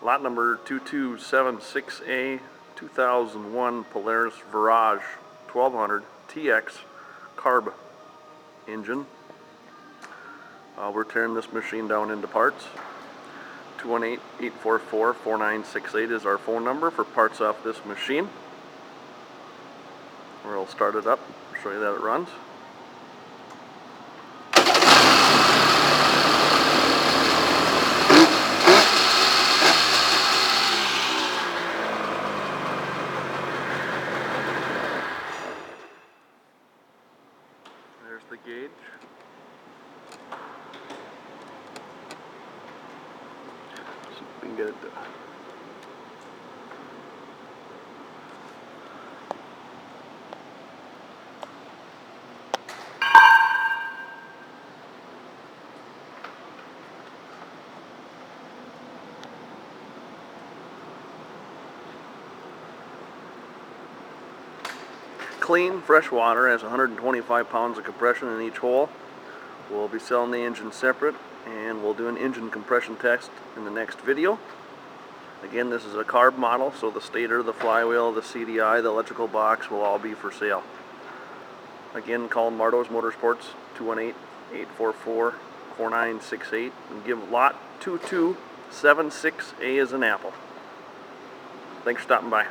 lot number 2276A 2001 Polaris VIRAGE 1200 TX Carb engine. We're tearing this machine down into parts. 218-844-4968 is our phone number for parts off this machine. We'll start it up, show you that it runs. There's the gauge. See if we can get it to clean, fresh water, has 125 pounds of compression in each hole. We'll be selling the engine separate, and we'll do an engine compression test in the next video. Again, this is a carb model, so the stator, the flywheel, the CDI, the electrical box will all be for sale. Again, call Mardo's Motorsports, 218-844-4968, and give lot 2276A as an apple. Thanks for stopping by.